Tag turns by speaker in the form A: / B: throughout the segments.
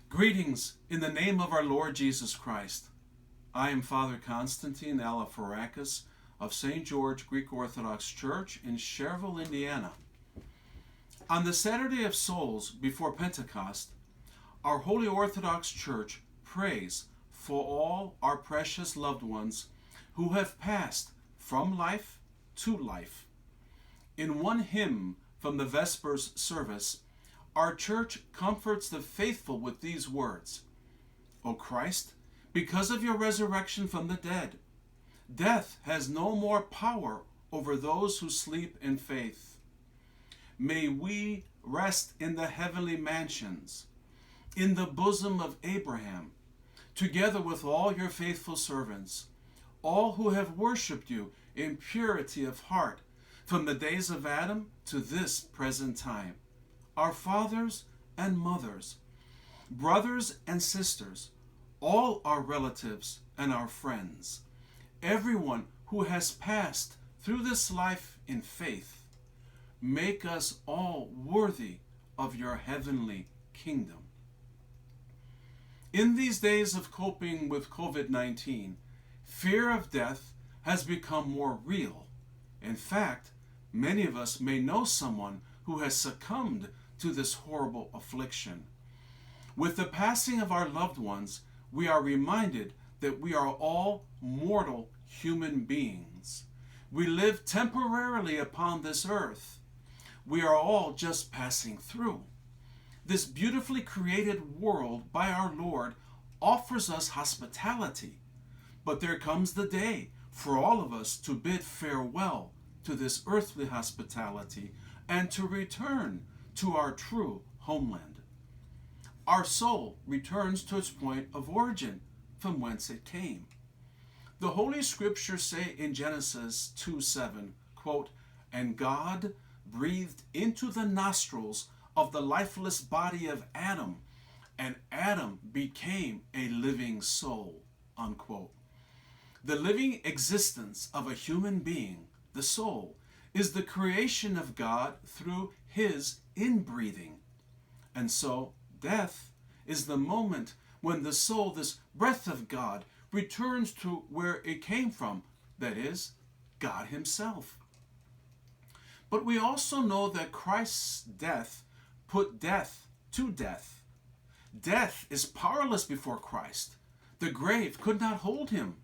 A: Greetings in the name of our Lord Jesus Christ. I am Father Constantine Aliferakis of St. George Greek Orthodox Church in Schererville, Indiana. On the Saturday of Souls before Pentecost, our Holy Orthodox Church prays for all our precious loved ones who have passed from life to life. In one hymn from the Vespers service, our church comforts the faithful with these words: O Christ, because of your resurrection from the dead, death has no more power over those who sleep in faith. May we rest in the heavenly mansions, in the bosom of Abraham, together with all your faithful servants, all who have worshipped you in purity of heart, from the days of Adam to this present time. Our fathers and mothers, brothers and sisters, all our relatives and our friends, everyone who has passed through this life in faith, make us all worthy of your heavenly kingdom. In these days of coping with COVID-19, fear of death has become more real. In fact, many of us may know someone who has succumbed to this horrible affliction. With the passing of our loved ones, we are reminded that we are all mortal human beings. We live temporarily upon this earth. We are all just passing through. This beautifully created world by our Lord offers us hospitality, but there comes the day for all of us to bid farewell to this earthly hospitality and to return to our true homeland. Our soul returns to its point of origin, from whence it came. The Holy Scriptures say in Genesis 2:7, quote, "And God breathed into the nostrils of the lifeless body of Adam, and Adam became a living soul," unquote. The living existence of a human being, the soul, is the creation of God through his inbreathing. And so, death is the moment when the soul, this breath of God, returns to where it came from, that is, God himself. But we also know that Christ's death put death to death. Death is powerless before Christ. The grave could not hold him.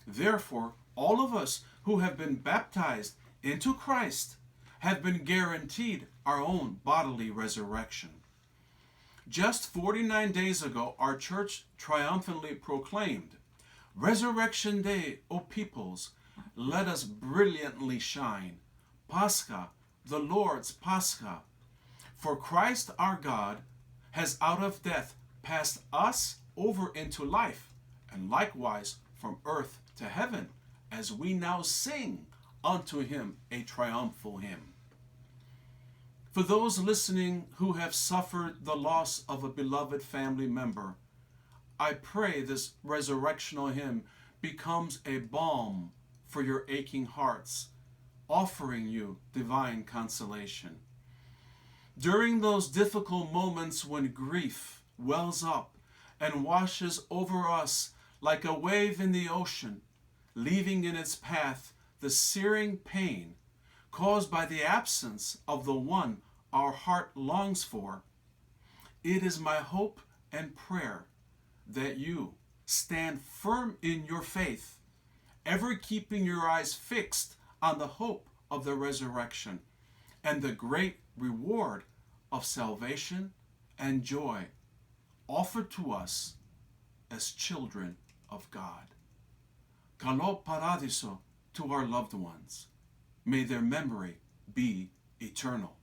A: Therefore, all of us who have been baptized into Christ have been guaranteed our own bodily resurrection. Just 49 days ago, our church triumphantly proclaimed, "Resurrection Day, O peoples, let us brilliantly shine. Pascha, the Lord's Pascha. For Christ our God has out of death passed us over into life, and likewise from earth to heaven, as we now sing unto him a triumphal hymn." For those listening who have suffered the loss of a beloved family member, I pray this resurrectional hymn becomes a balm for your aching hearts, offering you divine consolation. During those difficult moments when grief wells up and washes over us like a wave in the ocean, leaving in its path the searing pain caused by the absence of the one our heart longs for, it is my hope and prayer that you stand firm in your faith, ever keeping your eyes fixed on the hope of the resurrection and the great reward of salvation and joy offered to us as children of God. Καλό Paradiso to our loved ones. May their memory be eternal.